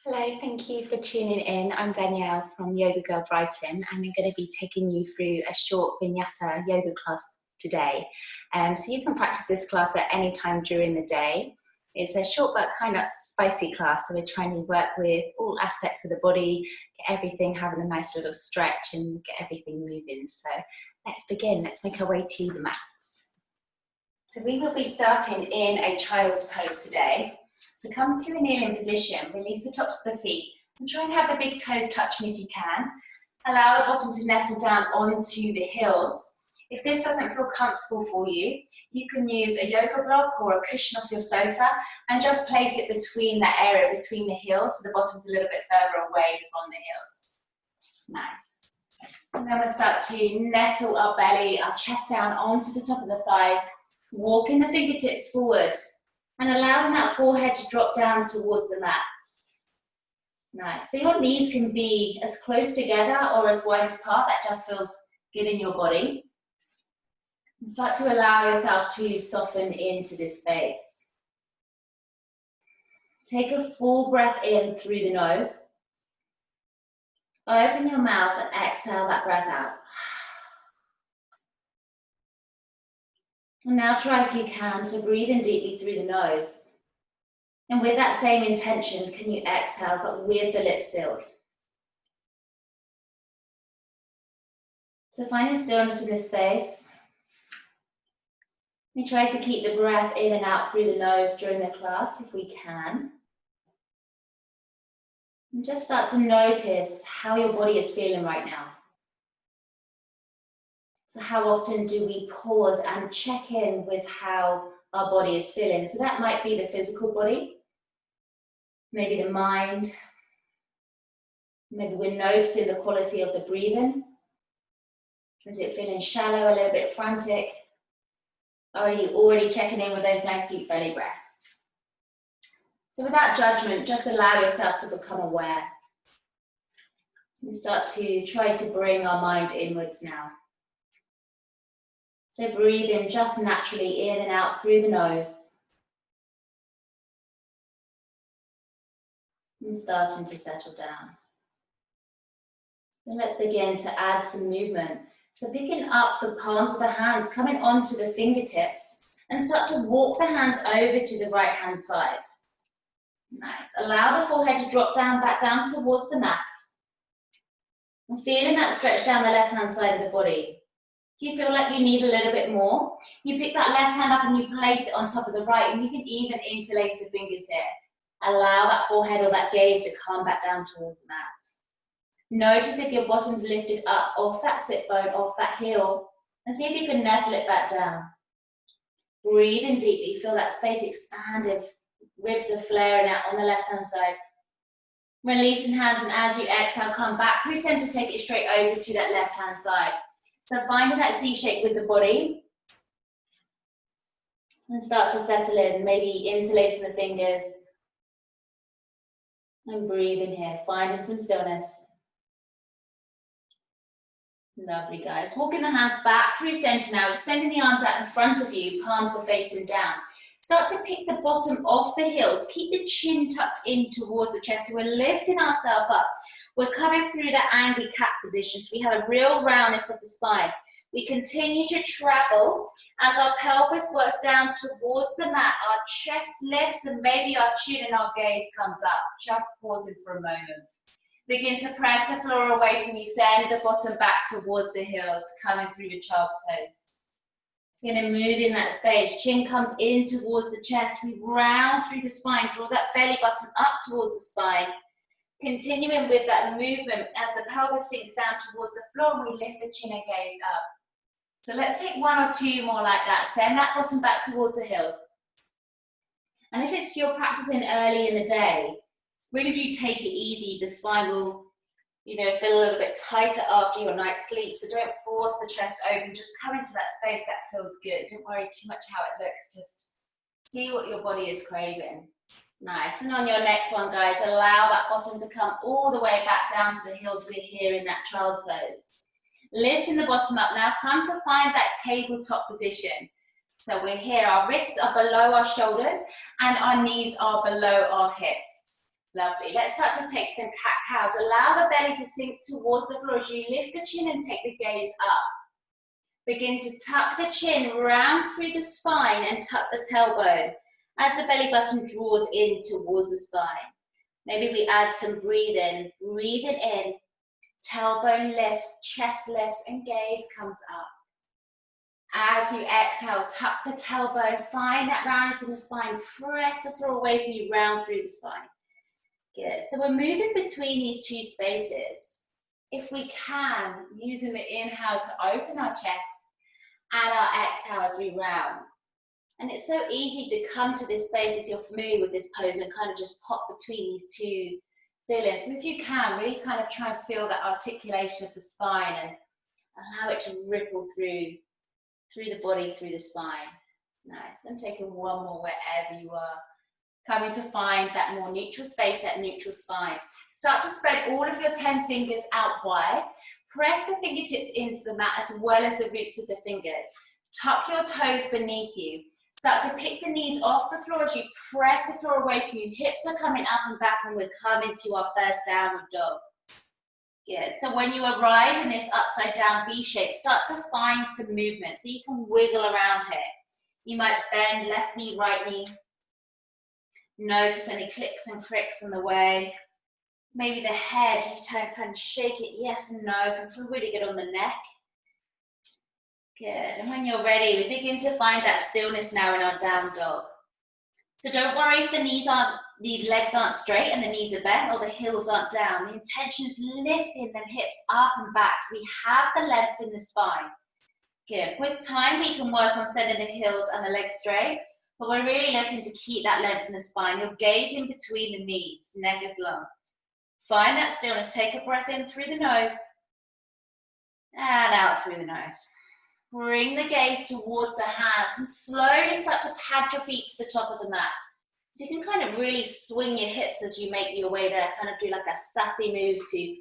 Hello, thank you for tuning in. I'm Danielle from Yoga Girl Brighton, and I'm going to be taking you through a short Vinyasa yoga class today. So you can practice this class at any time during the day. It's a short but kind of spicy class, so we're trying to work with all aspects of the body, get everything having a nice little stretch and get everything moving. So let's begin. Let's make our way to the mats. So we will be starting in a child's pose today. So come to a kneeling position, release the tops of the feet, and try and have the big toes touching if you can. Allow the bottom to nestle down onto the heels. If this doesn't feel comfortable for you, you can use a yoga block or a cushion off your sofa and just place it between that area, between the heels, so the bottom's a little bit further away from the heels. Nice. And then we'll start to nestle our belly, our chest down onto the top of the thighs, walking the fingertips forward, and allowing that forehead to drop down towards the mat. Nice. So your knees can be as close together or as wide apart. That just feels good in your body. And start to allow yourself to soften into this space. Take a full breath in through the nose. Open your mouth and exhale that breath out. And now try, if you can, to breathe in deeply through the nose. And with that same intention, can you exhale, but with the lips sealed? So finding stillness in this space. We try to keep the breath in and out through the nose during the class, if we can. And just start to notice how your body is feeling right now. So how often do we pause and check in with how our body is feeling? So that might be the physical body, maybe the mind, maybe we're noticing the quality of the breathing. Is it feeling shallow, a little bit frantic? Or are you already checking in with those nice deep belly breaths? So without judgment, just allow yourself to become aware. And start to try to bring our mind inwards now. So breathing just naturally in and out through the nose. And starting to settle down. Then let's begin to add some movement. So picking up the palms of the hands, coming onto the fingertips, and start to walk the hands over to the right hand side. Nice. Allow the forehead to drop down, back down towards the mat. And feeling that stretch down the left hand side of the body. If you feel like you need a little bit more, you pick that left hand up and you place it on top of the right, and you can even interlace the fingers here. Allow that forehead or that gaze to come back down towards the mat. Notice if your bottom's lifted up off that sit bone, off that heel, and see if you can nestle it back down. Breathe in deeply, feel that space expand if ribs are flaring out on the left hand side. Releasing hands, and as you exhale, come back through center, take it straight over to that left hand side. So finding that C shape with the body, and start to settle in, maybe interlacing the fingers, and breathing here, finding some stillness. Lovely, guys. Walking the hands back through center now, extending the arms out in front of you, palms are facing down. Start to pick the bottom off the heels. Keep the chin tucked in towards the chest. So we're lifting ourselves up. We're coming through the angry cat position, so we have a real roundness of the spine. We continue to travel as our pelvis works down towards the mat. Our chest lifts and maybe our chin and our gaze comes up. Just pausing for a moment. Begin to press the floor away from you. Send the bottom back towards the heels, coming through your child's pose. You're going to move in that space. Chin comes in towards the chest. We round through the spine. Draw that belly button up towards the spine. Continuing with that movement as the pelvis sinks down towards the floor, and we lift the chin and gaze up. So let's take one or two more like that. Send that bottom back towards the heels. And if it's you're practicing early in the day, really do take it easy. The spine will, feel a little bit tighter after your night's sleep. So don't force the chest open. Just come into that space that feels good. Don't worry too much how it looks. Just see what your body is craving. Nice. And on your next one, guys, allow that bottom to come all the way back down to the heels. We're here in that child's pose. Lifting the bottom up now. Come to find that tabletop position. So we're here. Our wrists are below our shoulders and our knees are below our hips. Lovely. Let's start to take some cat-cows. Allow the belly to sink towards the floor as you lift the chin and take the gaze up. Begin to tuck the chin round through the spine and tuck the tailbone as the belly button draws in towards the spine. Maybe we add some breathing. Breathing in, tailbone lifts, chest lifts, and gaze comes up. As you exhale, tuck the tailbone, find that roundness in the spine, press the floor away from you, round through the spine. Good. So we're moving between these two spaces. If we can, using the inhale to open our chest and our exhale as we round. And it's so easy to come to this space if you're familiar with this pose and kind of just pop between these two feelings. So if you can, really kind of try and feel that articulation of the spine and allow it to ripple through the body, through the spine. Nice. And taking one more wherever you are. Coming to find that more neutral space, that neutral spine. Start to spread all of your 10 fingers out wide. Press the fingertips into the mat as well as the roots of the fingers. Tuck your toes beneath you. Start to pick the knees off the floor as you press the floor away from you. Hips are coming up and back, and we're coming to our first downward dog. Good. So when you arrive in this upside down V shape, start to find some movement. So you can wiggle around here. You might bend left knee, right knee. Notice any clicks and cricks in the way. Maybe the head, you turn, kind of shake it, yes and no. Can feel really good on the neck. Good. And when you're ready, we begin to find that stillness now in our down dog. So don't worry if the legs aren't straight and the knees are bent or the heels aren't down. The intention is lifting the hips up and back so we have the length in the spine. Good. With time, we can work on sending the heels and the legs straight, but we're really looking to keep that length in the spine. Your gaze in between the knees, neck is long. Find that stillness. Take a breath in through the nose and out through the nose. Bring the gaze towards the hands and slowly start to pad your feet to the top of the mat. So you can kind of really swing your hips as you make your way there, kind of do like a sassy move to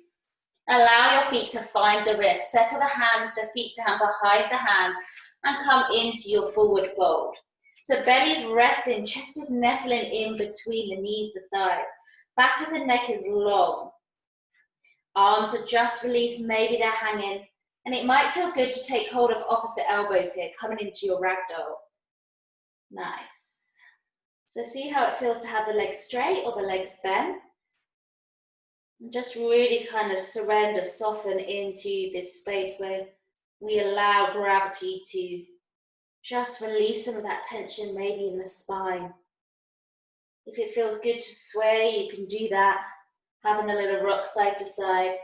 allow your feet to find the wrist. Settle the hands, the feet down behind the hands and come into your forward fold. So belly is resting, chest is nestling in between the knees, the thighs. Back of the neck is long. Arms are just released, maybe they're hanging. And it might feel good to take hold of opposite elbows here, coming into your ragdoll. Nice. So see how it feels to have the legs straight or the legs bent. And just really kind of surrender, soften into this space where we allow gravity to just release some of that tension, maybe in the spine. If it feels good to sway, you can do that. Having a little rock side to side.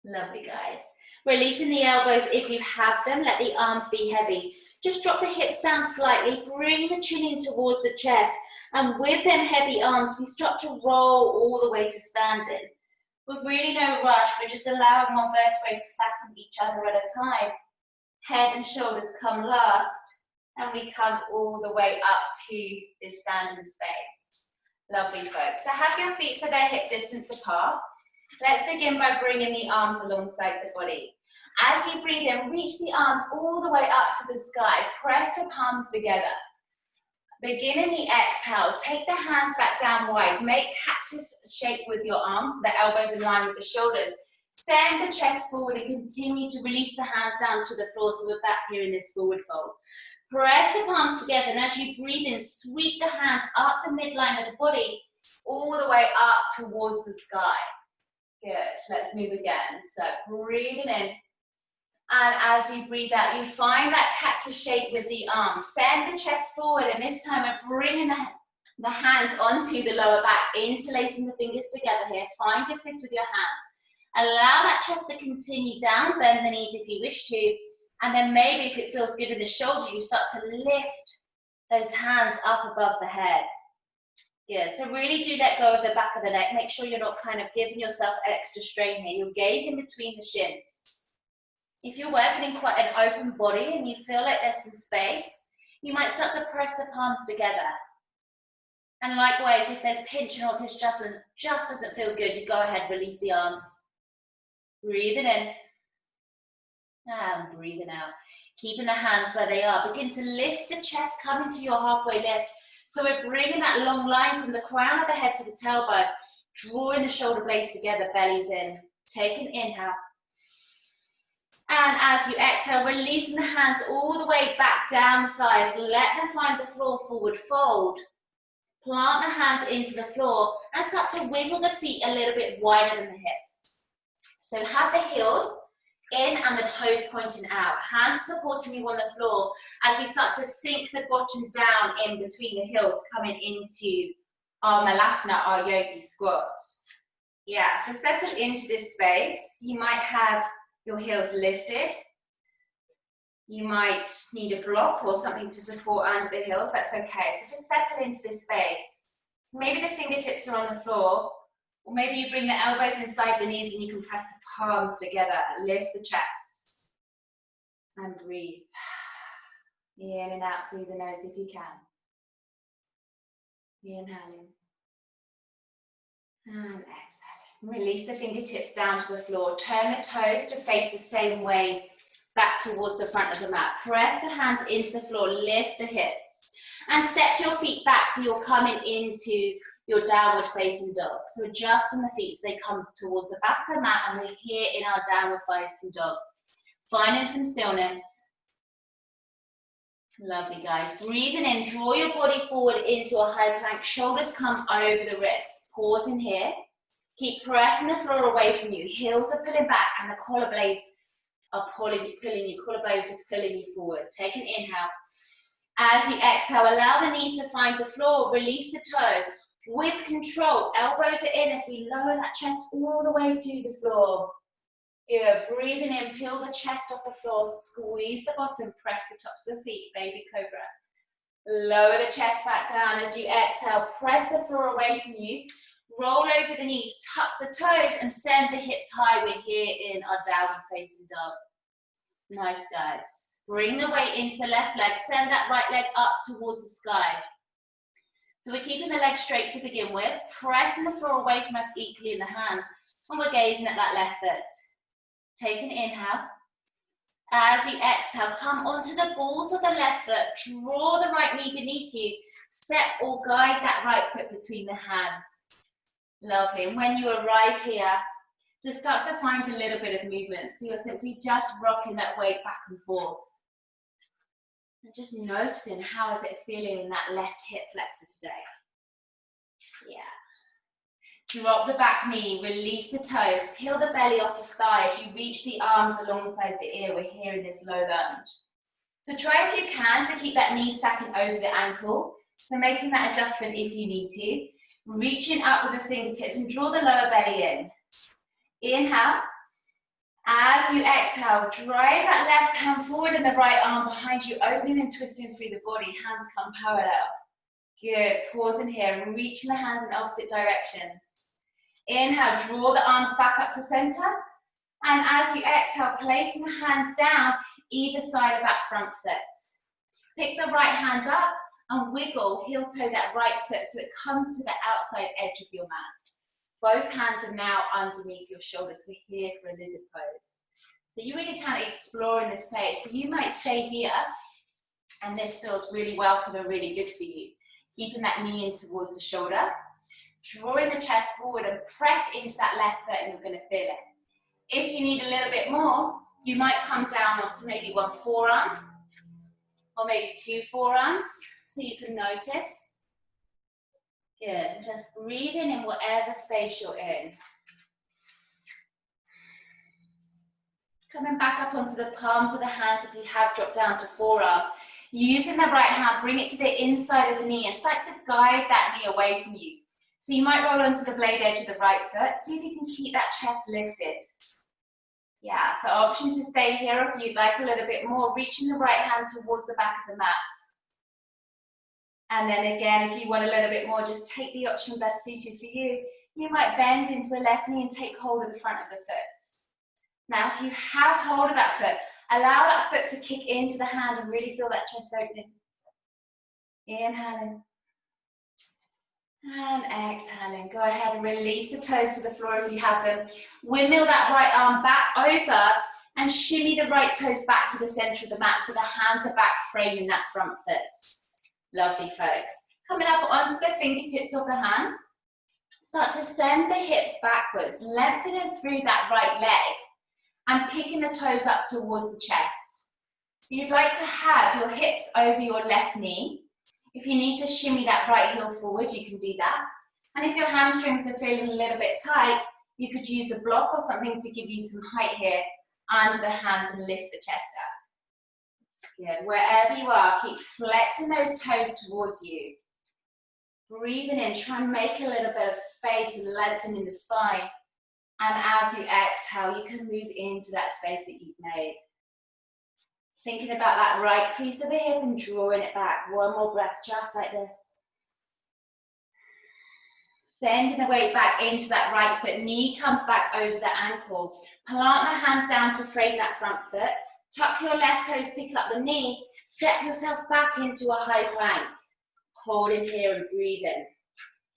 Lovely, guys. Releasing the elbows if you have them. Let the arms be heavy. Just drop the hips down slightly. Bring the chin in towards the chest. And with them heavy arms, we start to roll all the way to standing. With really no rush, we're just allowing one vertebrae to stack on each other at a time. Head and shoulders come last. And we come all the way up to this standing space. Lovely, folks. So have your feet so they're hip distance apart. Let's begin by bringing the arms alongside the body. As you breathe in, reach the arms all the way up to the sky. Press the palms together. Begin in the exhale. Take the hands back down wide. Make cactus shape with your arms, so the elbows in line with the shoulders. Send the chest forward and continue to release the hands down to the floor, so we're back here in this forward fold. Press the palms together, and as you breathe in, sweep the hands up the midline of the body, all the way up towards the sky. Good, let's move again. So breathing in, and as you breathe out, you find that cactus shape with the arms. Send the chest forward, and this time we're bringing the hands onto the lower back, interlacing the fingers together here. Find your fist with your hands. Allow that chest to continue down, bend the knees if you wish to, and then maybe if it feels good in the shoulders, you start to lift those hands up above the head. Good, so really do let go of the back of the neck. Make sure you're not kind of giving yourself extra strain here. Your gaze in between the shins. If you're working in quite an open body and you feel like there's some space, you might start to press the palms together. And likewise, if there's pinching or if this just doesn't feel good, you go ahead, release the arms. Breathing in and breathing out. Keeping the hands where they are. Begin to lift the chest, come into your halfway lift. So we're bringing that long line from the crown of the head to the tailbone, drawing the shoulder blades together, belly's in. Take an inhale. And as you exhale, releasing the hands all the way back down the thighs. Let them find the floor, forward fold. Plant the hands into the floor and start to wiggle the feet a little bit wider than the hips. So have the heels in and the toes pointing out. Hands supporting you on the floor as we start to sink the bottom down in between the heels, coming into our Malasana, our yogi squat. Yeah, so settle into this space. You might have your heels lifted. You might need a block or something to support under the heels. That's okay. So just settle into this space. Maybe the fingertips are on the floor, or maybe you bring the elbows inside the knees and you can press the palms together. Lift the chest and breathe. In and out through the nose if you can. Inhaling and exhaling. Release the fingertips down to the floor. Turn the toes to face the same way back towards the front of the mat. Press the hands into the floor, lift the hips, and step your feet back so you're coming into your downward facing dog. So adjusting the feet so they come towards the back of the mat, and we're here in our downward facing dog. Finding some stillness. Lovely, guys. Breathing in, draw your body forward into a high plank. Shoulders come over the wrists. Pause in here. Keep pressing the floor away from you. Heels are pulling back and the collar blades are pulling you. Collar blades are pulling you forward. Take an inhale. As you exhale, allow the knees to find the floor. Release the toes. With control, elbows are in as we lower that chest all the way to the floor. Good. Breathing in, peel the chest off the floor, squeeze the bottom, press the tops of the feet, baby cobra. Lower the chest back down as you exhale, press the floor away from you, roll over the knees, tuck the toes and send the hips high. We're here in our downward facing dog. Nice, guys. Bring the weight into the left leg, send that right leg up towards the sky. So we're keeping the leg straight to begin with, pressing the floor away from us equally in the hands, and we're gazing at that left foot. Take an inhale. As you exhale, come onto the balls of the left foot, draw the right knee beneath you, step or guide that right foot between the hands. Lovely, and when you arrive here, just start to find a little bit of movement. So you're simply just rocking that weight back and forth. And just noticing how is it feeling in that left hip flexor today. Yeah. Drop the back knee, release the toes, peel the belly off the thighs. You reach the arms alongside the ear. We're here in this low lunge. So try if you can to keep that knee stacking over the ankle. So making that adjustment if you need to. Reaching up with the fingertips and draw the lower belly in. Inhale. As you exhale, drive that left hand forward and the right arm behind you, opening and twisting through the body. Hands come parallel. Good. Pause in here and reaching the hands in opposite directions. Inhale, draw the arms back up to center. And as you exhale, placing the hands down either side of that front foot. Pick the right hand up and wiggle, heel toe that right foot so it comes to the outside edge of your mat. Both hands are now underneath your shoulders. We're here for a lizard pose. So you really can explore in this space. So you might stay here and this feels really welcome and really good for you. Keeping that knee in towards the shoulder. Drawing the chest forward and press into that left foot and you're going to feel it. If you need a little bit more, you might come down onto maybe one forearm or maybe two forearms so you can notice. Good. And just breathing in whatever space you're in. Coming back up onto the palms of the hands if you have dropped down to forearms. Using the right hand, bring it to the inside of the knee and start to guide that knee away from you. So you might roll onto the blade edge of the right foot. See if you can keep that chest lifted. Yeah, so option to stay here if you'd like a little bit more, reaching the right hand towards the back of the mat. And then again, if you want a little bit more, just take the option best suited for you. You might bend into the left knee and take hold of the front of the foot. Now, if you have hold of that foot, allow that foot to kick into the hand and really feel that chest opening. Inhaling. And exhaling. Go ahead and release the toes to the floor if you have them. Windmill that right arm back over and shimmy the right toes back to the center of the mat so the hands are back framing that front foot. Lovely, folks. Coming up onto the fingertips of the hands. Start to send the hips backwards, lengthening through that right leg and picking the toes up towards the chest. So you'd like to have your hips over your left knee. If you need to shimmy that right heel forward, you can do that. And if your hamstrings are feeling a little bit tight, you could use a block or something to give you some height here under the hands and lift the chest up. Good. Wherever you are, keep flexing those toes towards you. Breathing in, try and make a little bit of space and lengthening the spine. And as you exhale, you can move into that space that you've made. Thinking about that right crease of the hip and drawing it back. One more breath, just like this. Sending the weight back into that right foot. Knee comes back over the ankle. Plant the hands down to frame that front foot. Tuck your left toes, pick up the knee. Step yourself back into a high plank. Hold in here and breathe in.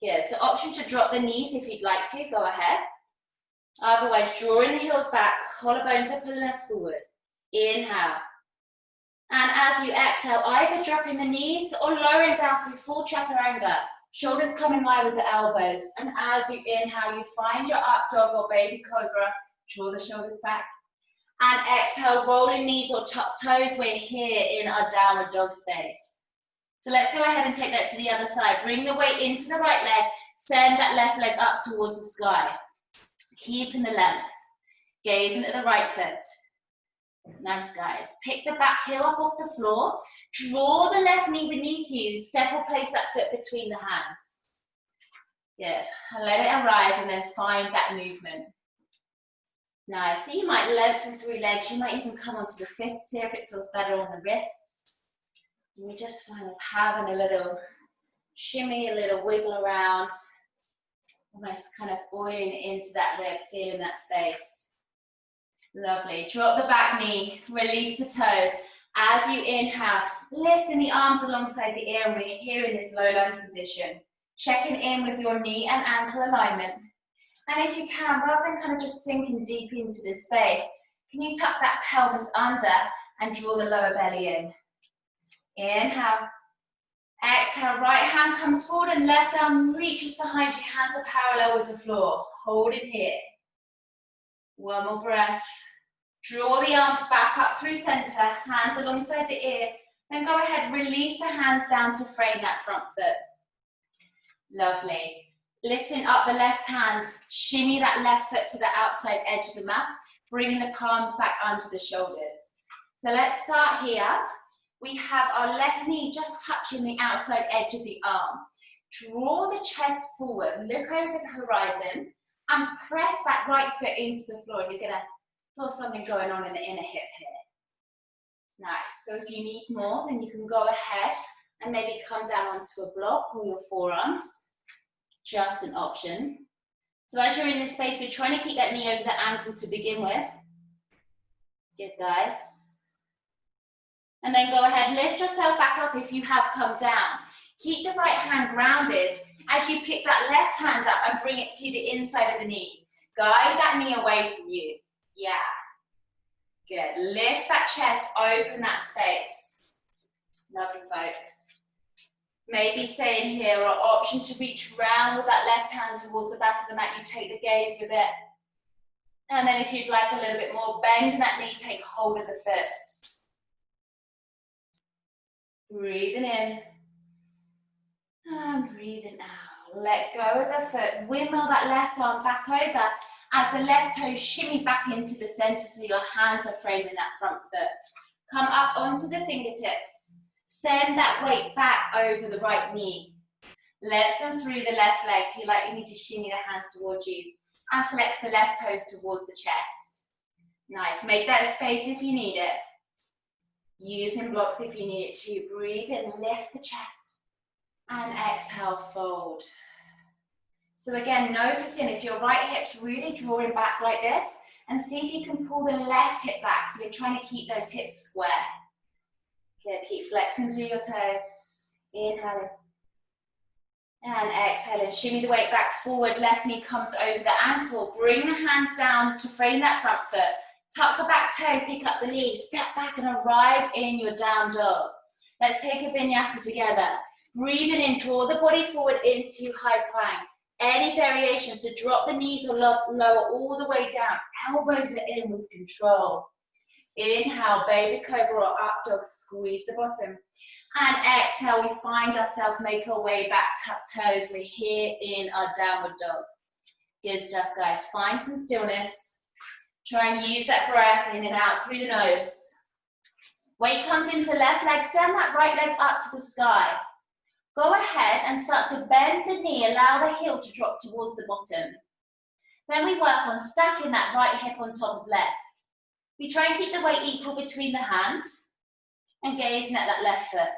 Good. So option to drop the knees if you'd like to. Go ahead. Otherwise, drawing the heels back. Collarbones are pulling us forward. Inhale. And as you exhale, either dropping the knees or lowering down through full chaturanga. Shoulders come in line with the elbows. And as you inhale, you find your up dog or baby cobra. Draw the shoulders back. And exhale, rolling knees or tuck toes. We're here in our downward dog space. So let's go ahead and take that to the other side. Bring the weight into the right leg. Send that left leg up towards the sky. Keeping the length. Gazing at the right foot. Nice, guys. Pick the back heel up off the floor. Draw the left knee beneath you. Step or place that foot between the hands. Good. Let it arrive and then find that movement. Nice. So you might lengthen through legs. You might even come onto the fists here if it feels better on the wrists. And we just find having a little shimmy, a little wiggle around. Almost kind of oiling into that rib, feeling that space. Lovely. Drop the back knee, release the toes. As you inhale, lifting the arms alongside the ear, and we're here in this low lunge position. Checking in with your knee and ankle alignment. And if you can, rather than kind of just sinking deep into this space, can you tuck that pelvis under and draw the lower belly in? Inhale. Exhale, right hand comes forward and left arm reaches behind you. Hands are parallel with the floor. Hold it here. One more breath. Draw the arms back up through center, hands alongside the ear. Then go ahead, release the hands down to frame that front foot. Lovely. Lifting up the left hand, shimmy that left foot to the outside edge of the mat, bringing the palms back onto the shoulders. So let's start here. We have our left knee just touching the outside edge of the arm. Draw the chest forward, look over the horizon, and press that right foot into the floor. You're gonna feel something going on in the inner hip here. Nice. So if you need more, then you can go ahead and maybe come down onto a block or your forearms. Just an option. So as you're in this space, we're trying to keep that knee over the ankle to begin with. Good, guys. And then go ahead, lift yourself back up if you have come down. Keep the right hand grounded as you pick that left hand up and bring it to the inside of the knee. Guide that knee away from you. Yeah. Good. Lift that chest, open that space. Lovely, folks. Maybe staying here, or option to reach round with that left hand towards the back of the mat. You take the gaze with it. And then if you'd like a little bit more, bend that knee, take hold of the foot. Breathing in. And breathing out. Let go of the foot. Windmill that left arm back over as the left toe shimmy back into the center so your hands are framing that front foot. Come up onto the fingertips. Send that weight back over the right knee. Lengthen through the left leg. If you like, you need to shimmy the hands towards you. And flex the left toes towards the chest. Nice. Make that space if you need it. Using blocks if you need it to. Breathe in, lift the chest. And exhale, fold. So again, noticing if your right hip's really drawing back like this, and see if you can pull the left hip back. So we're trying to keep those hips square. Good, keep flexing through your toes. Inhaling. And exhaling. Shimmy the weight back forward. Left knee comes over the ankle. Bring the hands down to frame that front foot. Tuck the back toe, pick up the knee. Step back and arrive in your down dog. Let's take a vinyasa together. Breathing in, draw the body forward into high plank. Any variations, so drop the knees or lower all the way down. Elbows are in with control. Inhale, baby cobra or up dog, squeeze the bottom. And exhale, we find ourselves, make our way back, tap toes. We're here in our downward dog. Good stuff, guys. Find some stillness. Try and use that breath in and out through the nose. Weight comes into left leg, send that right leg up to the sky. Go ahead and start to bend the knee, allow the heel to drop towards the bottom. Then we work on stacking that right hip on top of left. We try and keep the weight equal between the hands and gazing at that left foot.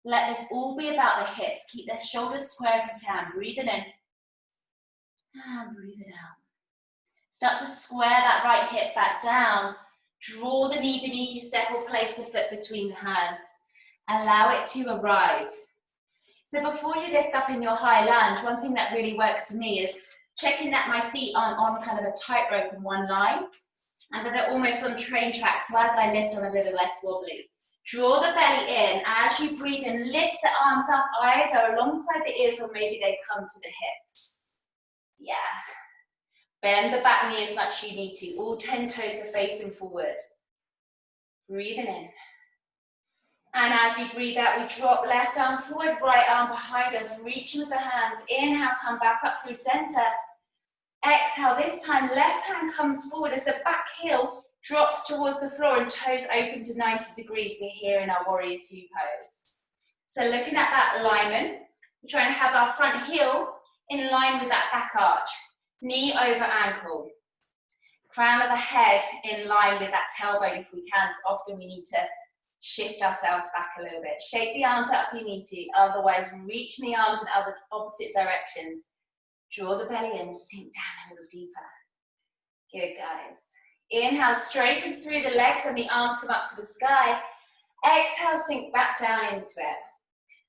Let this all be about the hips. Keep the shoulders square if you can. Breathing in and breathing out. Start to square that right hip back down. Draw the knee beneath your step or place the foot between the hands. Allow it to arrive. So before you lift up in your high lunge, one thing that really works for me is checking that my feet aren't on kind of a tightrope in one line and that they're almost on train tracks, so as I lift, I'm a little less wobbly. Draw the belly in. As you breathe in, lift the arms up either alongside the ears or maybe they come to the hips. Yeah. Bend the back knee as much as you need to. All 10 toes are facing forward. Breathing in. And as you breathe out, we drop left arm forward, right arm behind us, reaching with the hands. Inhale, come back up through center. Exhale, this time left hand comes forward as the back heel drops towards the floor and toes open to 90 degrees. We're here in our warrior two pose. So looking at that alignment, we're trying to have our front heel in line with that back arch. Knee over ankle. Crown of the head in line with that tailbone if we can. So often we need to shift ourselves back a little bit. Shake the arms out if you need to. Otherwise, reach the arms in other opposite directions. Draw the belly in, sink down a little deeper. Good, guys. Inhale, straighten through the legs and the arms come up to the sky. Exhale, sink back down into it.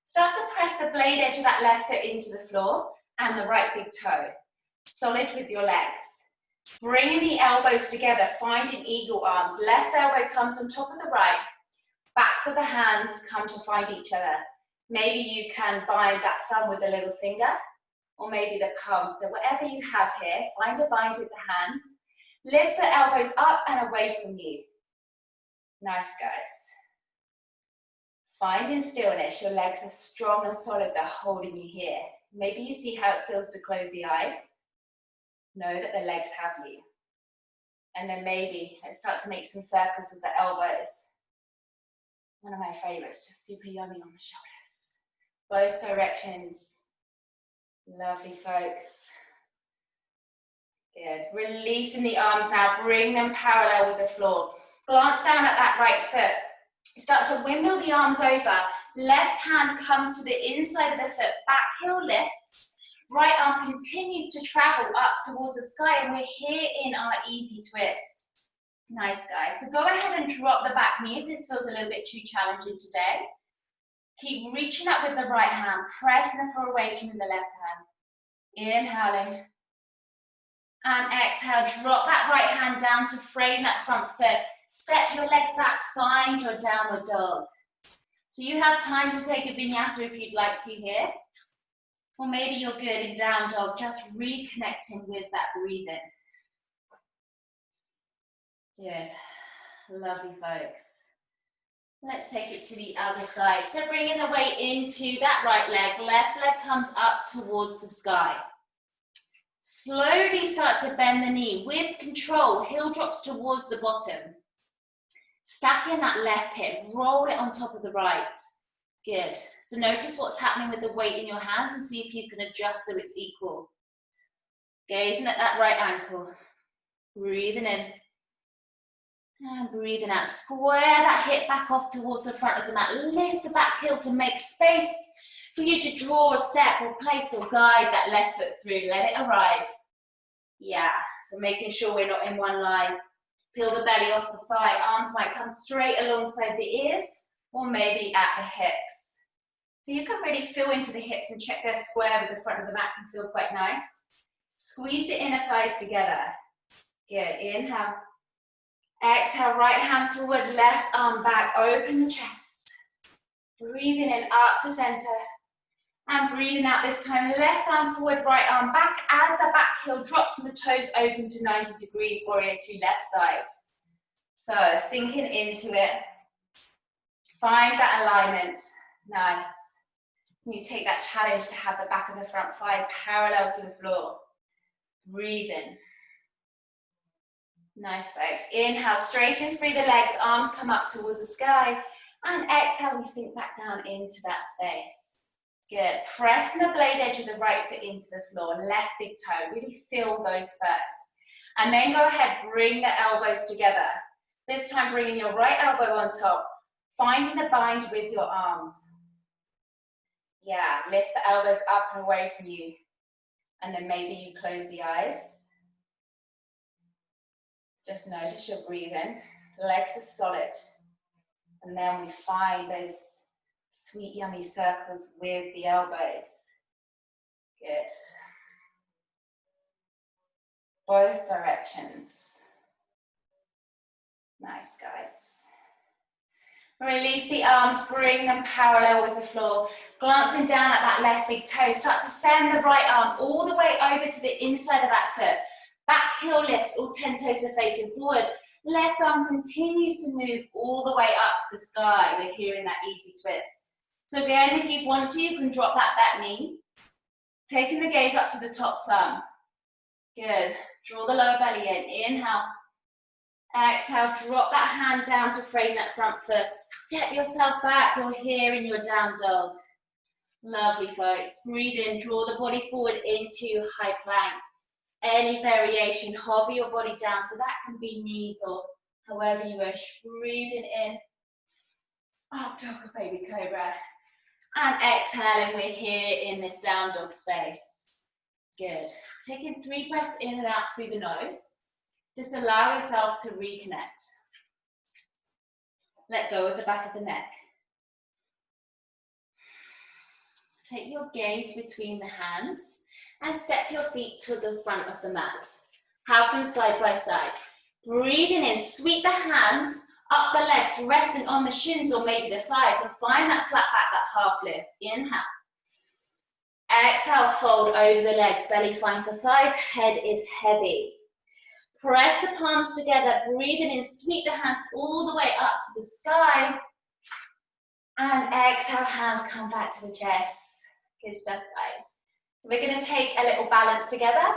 Start to press the blade edge of that left foot into the floor and the right big toe. Solid with your legs. Bringing the elbows together, finding eagle arms. Left elbow comes on top of the right. Backs of the hands come to find each other. Maybe you can bind that thumb with a little finger, or maybe the palm. So whatever you have here, find a bind with the hands. Lift the elbows up and away from you. Nice, guys. Finding stillness. Your legs are strong and solid. They're holding you here. Maybe you see how it feels to close the eyes. Know that the legs have you. And then maybe let's start to make some circles with the elbows. One of my favorites, just super yummy on the shoulders. Both directions. Lovely, folks. Good. Releasing the arms now, bring them parallel with the floor. Glance down at that right foot. Start to windmill the arms over. Left hand comes to the inside of the foot. Back heel lifts. Right arm continues to travel up towards the sky, and we're here in our easy twist. Nice, guys. So go ahead and drop the back knee if this feels a little bit too challenging today. Keep reaching up with the right hand, pressing the floor away from the left hand. Inhaling. And exhale, drop that right hand down to frame that front foot. Step your legs back, find your downward dog. So you have time to take a vinyasa if you'd like to here. Or maybe you're good in down dog, just reconnecting with that breathing. Good. Lovely, folks. Let's take it to the other side. So bringing the weight into that right leg. Left leg comes up towards the sky. Slowly start to bend the knee with control. Heel drops towards the bottom. Stacking that left hip. Roll it on top of the right. Good. So notice what's happening with the weight in your hands and see if you can adjust so it's equal. Gazing at that right ankle. Breathing in. And breathing out. Square that hip back off towards the front of the mat. Lift the back heel to make space for you to draw a step or place or guide that left foot through. Let it arrive. Yeah. So making sure we're not in one line. Peel the belly off the thigh. Arms might come straight alongside the ears or maybe at the hips. So you can really feel into the hips and check they're square with the front of the mat. Can feel quite nice. Squeeze the inner thighs together. Good. Inhale. Exhale, right hand forward, left arm back, open the chest. Breathing in up to center. And breathing out this time, left arm forward, right arm back as the back heel drops and the toes open to 90 degrees, warrior two, left side. So sinking into it. Find that alignment. Nice. You take that challenge to have the back of the front thigh parallel to the floor. Breathe in. Nice, folks. Inhale, straighten through the legs, arms come up towards the sky. And exhale, we sink back down into that space. Good. Pressing the blade edge of the right foot into the floor, left big toe. Really feel those first. And then go ahead, bring the elbows together. This time, bringing your right elbow on top, finding a bind with your arms. Yeah, lift the elbows up and away from you. And then maybe you close the eyes. Just notice your breathing. Legs are solid. And then we find those sweet, yummy circles with the elbows. Good. Both directions. Nice, guys. Release the arms, bring them parallel with the floor. Glancing down at that left big toe, start to send the right arm all the way over to the inside of that foot. Back heel lifts, all 10 toes are facing forward. Left arm continues to move all the way up to the sky. We're here in that easy twist. So again, if you want to, you can drop that back knee. Taking the gaze up to the top thumb. Good. Draw the lower belly in. Inhale. Exhale, drop that hand down to frame that front foot. Step yourself back. You're here in your down dog. Lovely, folks. Breathe in. Draw the body forward into high plank. Any variation, hover your body down, so that can be knees or however you wish. Breathing in, up dog or baby cobra. And exhaling, we're here in this down dog space. Good. Taking 3 breaths in and out through the nose. Just allow yourself to reconnect. Let go of the back of the neck. Take your gaze between the hands. And step your feet to the front of the mat. Half them side by side. Breathing in, sweep the hands up the legs, resting on the shins or maybe the thighs, and find that flat back, that half lift. Inhale. Exhale, fold over the legs, belly finds the thighs, head is heavy. Press the palms together, breathing in, sweep the hands all the way up to the sky. And exhale, hands come back to the chest. Good stuff, guys. We're going to take a little balance together,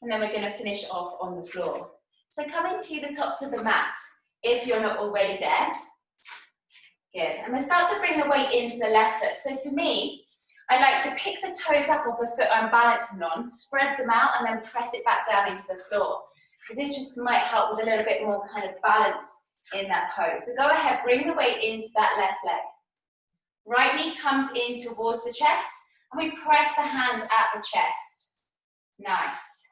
and then we're going to finish off on the floor. So coming to the tops of the mat, if you're not already there. Good. I'm going to start to bring the weight into the left foot. So for me, I like to pick the toes up off the foot I'm balancing on, spread them out, and then press it back down into the floor. So this just might help with a little bit more kind of balance in that pose. So go ahead, bring the weight into that left leg. Right knee comes in towards the chest. And we press the hands at the chest. Nice.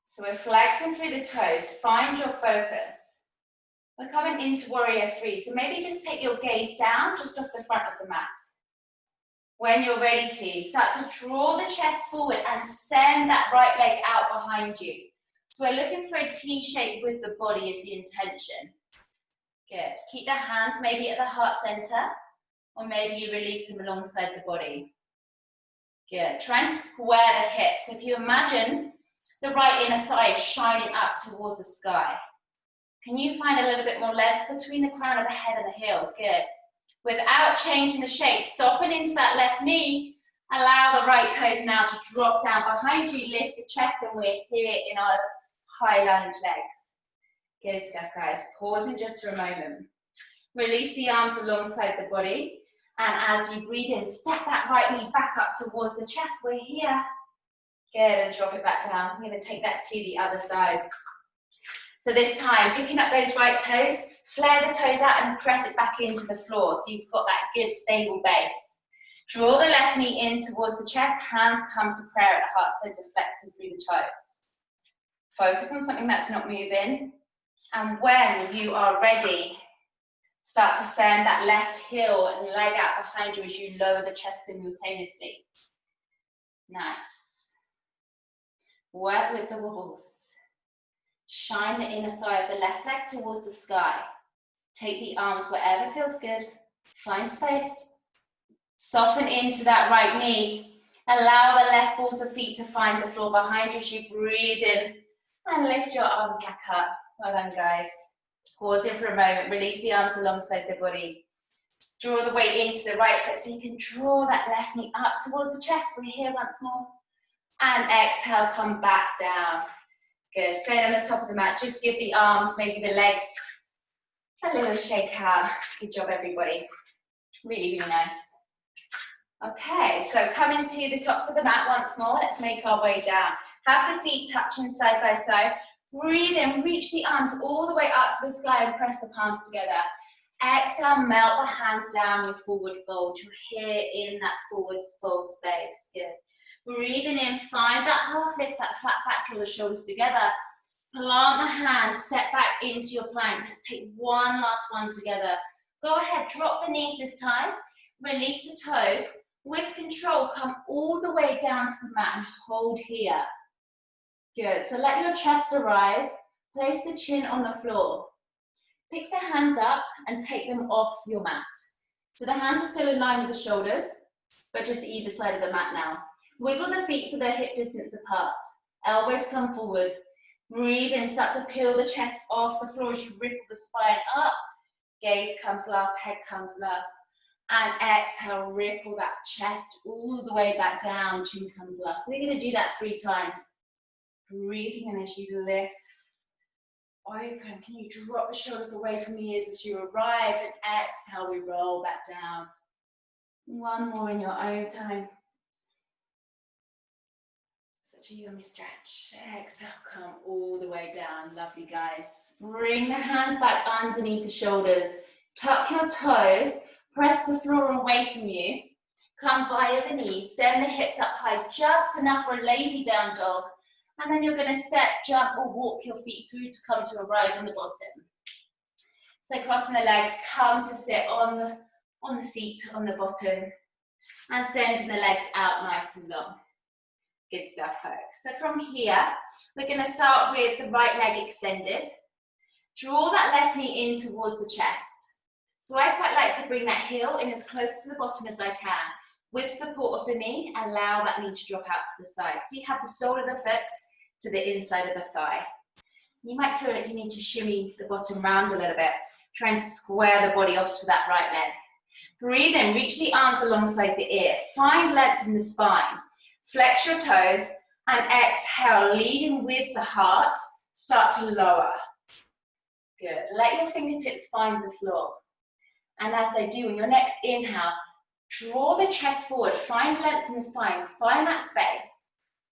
So we're flexing through the toes. Find your focus. We're coming into warrior three. So maybe just take your gaze down just off the front of the mat. When you're ready to, start to draw the chest forward and send that right leg out behind you. So we're looking for a T shape with the body as the intention. Good. Keep the hands maybe at the heart center, or maybe you release them alongside the body. Good. Try and square the hips. So if you imagine the right inner thigh is shining up towards the sky. Can you find a little bit more length between the crown of the head and the heel? Good. Without changing the shape, soften into that left knee. Allow the right toes now to drop down behind you. Lift the chest, and we're here in our high lunge legs. Good stuff, guys. Pausing just for a moment. Release the arms alongside the body. And as you breathe in, step that right knee back up towards the chest. We're here. Good, and drop it back down. I'm going to take that to the other side. So this time, picking up those right toes, flare the toes out and press it back into the floor. So you've got that good, stable base. Draw the left knee in towards the chest. Hands come to prayer at the heart center, flexing through the toes. Focus on something that's not moving. And when you are ready, start to send that left heel and leg out behind you as you lower the chest simultaneously. Nice. Work with the wobbles. Shine the inner thigh of the left leg towards the sky. Take the arms wherever feels good. Find space. Soften into that right knee. Allow the left balls of feet to find the floor behind you as you breathe in and lift your arms back up. Well done, guys. Pause it for a moment. Release the arms alongside the body. Draw the weight into the right foot so you can draw that left knee up towards the chest. We're here once more. And exhale, come back down. Good. Stay on the top of the mat. Just give the arms, maybe the legs, a little shake out. Good job, everybody. Really, really nice. Okay, so coming to the tops of the mat once more. Let's make our way down. Have the feet touching side by side. Breathe in, reach the arms all the way up to the sky and press the palms together. Exhale, melt the hands down, your forward fold. You're here in that forward fold space. Good. Breathing in, find that half lift, that flat back, draw the shoulders together. Plant the hands, step back into your plank. Let's take one last one together. Go ahead, drop the knees this time. Release the toes. With control, come all the way down to the mat and hold here. Good, so let your chest arrive. Place the chin on the floor. Pick the hands up and take them off your mat. So the hands are still in line with the shoulders, but just either side of the mat now. Wiggle the feet so they're hip distance apart. Elbows come forward. Breathe in, start to peel the chest off the floor as you ripple the spine up. Gaze comes last, head comes last. And exhale, ripple that chest all the way back down, chin comes last. So we're going to do that 3 times. Breathing in as you lift. Open. Can you drop the shoulders away from the ears as you arrive? And exhale, we roll back down. One more in your own time. Such a yummy stretch. Exhale, come all the way down. Lovely, guys. Bring the hands back underneath the shoulders. Tuck your toes. Press the floor away from you. Come via the knees. Send the hips up high, just enough for a lazy down dog. And then you're going to step, jump, or walk your feet through to come to arrive on the bottom. So crossing the legs, come to sit on the seat on the bottom. And sending the legs out nice and long. Good stuff, folks. So from here, we're going to start with the right leg extended. Draw that left knee in towards the chest. So I quite like to bring that heel in as close to the bottom as I can. With support of the knee, allow that knee to drop out to the side. So you have the sole of the foot to the inside of the thigh. You might feel like you need to shimmy the bottom round a little bit. Try and square the body off to that right leg. Breathe in, reach the arms alongside the ear. Find length in the spine. Flex your toes and exhale, leading with the heart. Start to lower. Good. Let your fingertips find the floor. And as they do, in your next inhale, draw the chest forward, find length in the spine, find that space.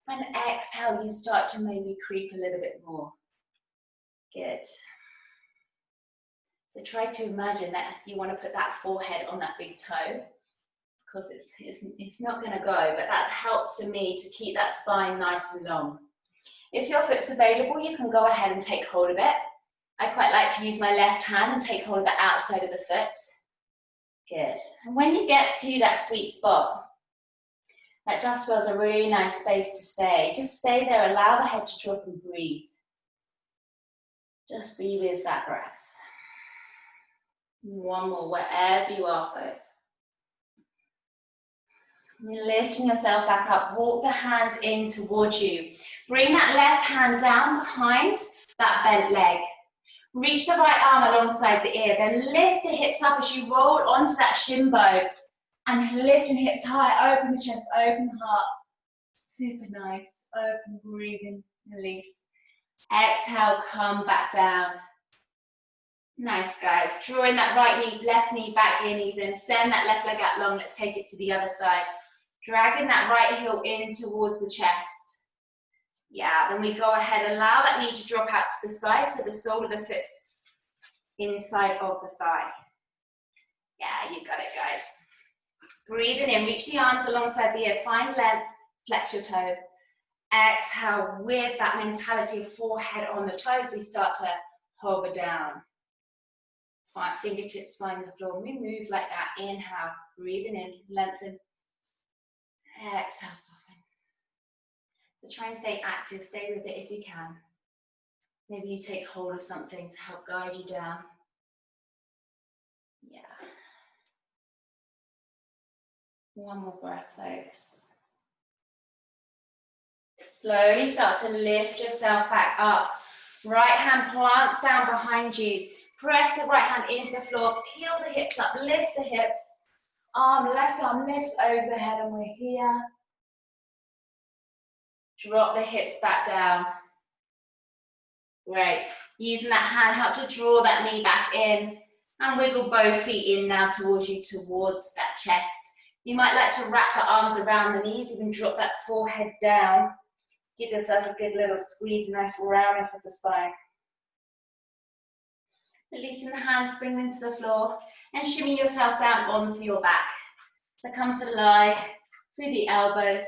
And exhale, you start to maybe creep a little bit more. Good. So try to imagine that you want to put that forehead on that big toe, because it's not going to go, but that helps for me to keep that spine nice and long. If your foot's available, you can go ahead and take hold of it. I quite like to use my left hand and take hold of the outside of the foot. Good. And when you get to that sweet spot, that dust feels a really nice space to stay. Just stay there, allow the head to drop and breathe. Just be with that breath. One more, wherever you are, folks. You're lifting yourself back up. Walk the hands in towards you. Bring that left hand down behind that bent leg. Reach the right arm alongside the ear. Then lift the hips up as you roll onto that shin bone. And lifting hips high. Open the chest, open the heart. Super nice. Open, breathing, release. Exhale, come back down. Nice, guys. Drawing that right knee, left knee back in even. Send that left leg out long. Let's take it to the other side. Dragging that right heel in towards the chest. Yeah, then we go ahead, allow that knee to drop out to the side so the sole of the foot's inside of the thigh. Yeah, you got it, guys. Breathing in, reach the arms alongside the ear, find length, flex your toes. Exhale, with that mentality of forehead on the toes, we start to hover down. Fingertips find the floor. We move like that. Inhale, breathing in, lengthen. Exhale, soften. So try and stay active, stay with it if you can. Maybe you take hold of something to help guide you down. Yeah. One more breath, folks. Slowly start to lift yourself back up. Right hand plants down behind you. Press the right hand into the floor. Peel the hips up. Lift the hips. Left arm lifts over the head, and we're here. Drop the hips back down. Great. Using that hand, help to draw that knee back in. And wiggle both feet in now towards you, towards that chest. You might like to wrap the arms around the knees, even drop that forehead down. Give yourself a good little squeeze, nice roundness of the spine. Releasing the hands, bring them to the floor, and shimmy yourself down onto your back. So come to lie through the elbows,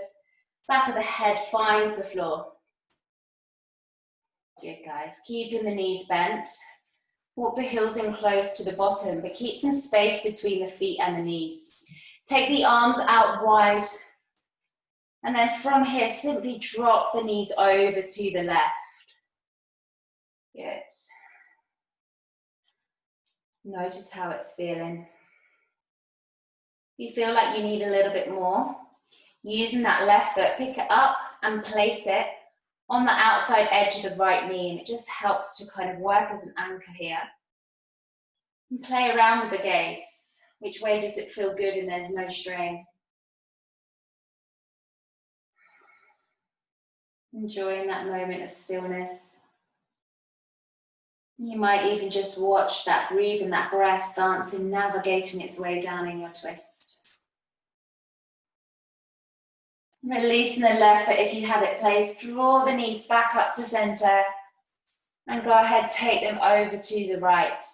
back of the head finds the floor. Good, guys. Keeping the knees bent. Walk the heels in close to the bottom, but keep some space between the feet and the knees. Take the arms out wide. And then from here, simply drop the knees over to the left. Good. Notice how it's feeling. You feel like you need a little bit more. Using that left foot, pick it up and place it on the outside edge of the right knee, and it just helps to kind of work as an anchor here. And play around with the gaze. Which way does it feel good and there's no strain? Enjoying that moment of stillness. You might even just watch that breathing, that breath dancing, navigating its way down in your twist. Releasing the left foot if you have it placed. Draw the knees back up to center. And go ahead, take them over to the right.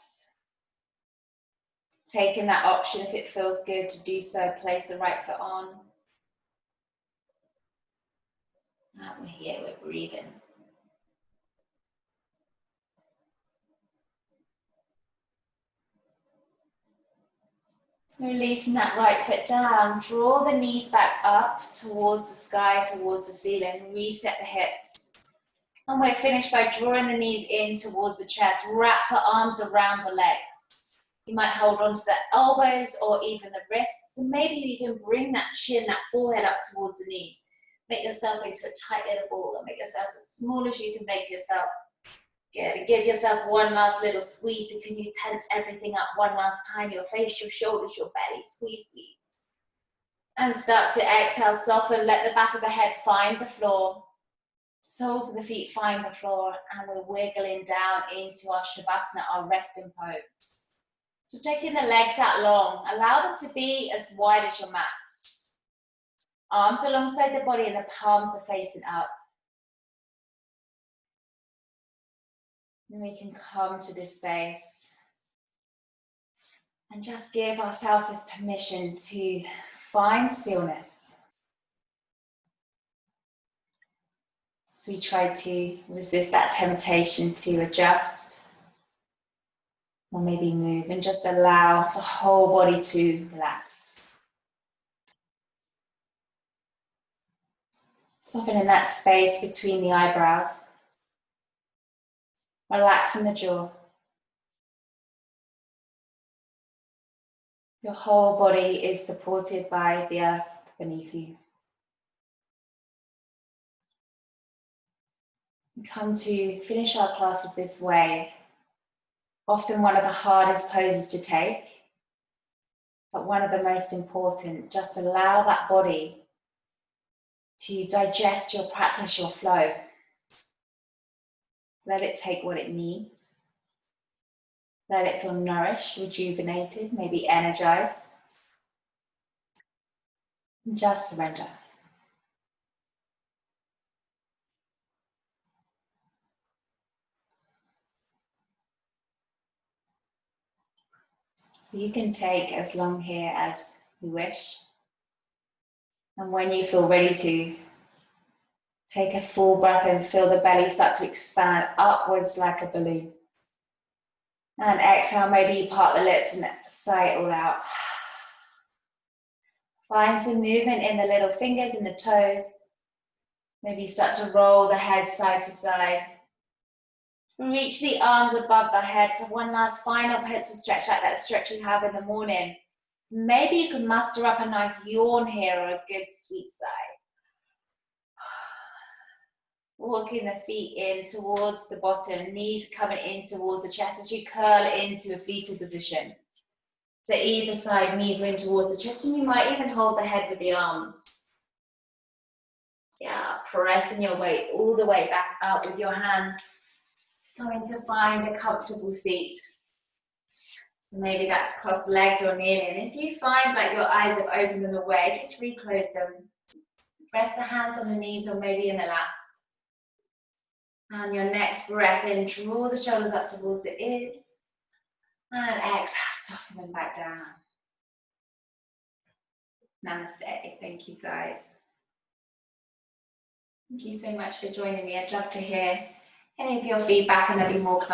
Taking that option, if it feels good to do so, place the right foot on. Now we're here, we're breathing. Releasing that right foot down, draw the knees back up towards the sky, towards the ceiling, reset the hips. And we're finished by drawing the knees in towards the chest, wrap the arms around the legs. You might hold on to the elbows or even the wrists, and maybe you can bring that chin, that forehead up towards the knees. Make yourself into a tight little ball and make yourself as small as you can make yourself. Good, and give yourself one last little squeeze. And can you tense everything up one last time? Your face, your shoulders, your belly. Squeeze, squeeze. And start to exhale, soften. Let the back of the head find the floor. Soles of the feet find the floor. And we're wiggling down into our Shavasana, our resting pose. So taking the legs out long. Allow them to be as wide as your mat. Arms alongside the body and the palms are facing up. Then we can come to this space and just give ourselves this permission to find stillness. So we try to resist that temptation to adjust or maybe move and just allow the whole body to relax. Softening that space between the eyebrows. Relaxing the jaw. Your whole body is supported by the earth beneath you. We come to finish our classes this way. Often one of the hardest poses to take, but one of the most important. Just allow that body to digest your practice, your flow. Let it take what it needs. Let it feel nourished, rejuvenated, maybe energized. And just surrender. So you can take as long here as you wish. And when you feel ready to, take a full breath and feel the belly start to expand upwards like a balloon. And exhale, maybe you part the lips and sigh it all out. Find some movement in the little fingers and the toes. Maybe start to roll the head side to side. Reach the arms above the head for one last final pencil stretch, like that stretch you have in the morning. Maybe you can muster up a nice yawn here or a good sweet sigh. Walking the feet in towards the bottom, knees coming in towards the chest as you curl into a fetal position. So either side, knees are in towards the chest, and you might even hold the head with the arms. Yeah, pressing your weight all the way back up with your hands. Going to find a comfortable seat. So maybe that's cross-legged or kneeling. If you find like your eyes have opened them away, just reclose them. Press the hands on the knees or maybe in the lap. And your next breath in, draw the shoulders up towards the ears. And exhale, soften them back down. Namaste. Thank you, guys. Thank you so much for joining me. I'd love to hear any of your feedback and maybe more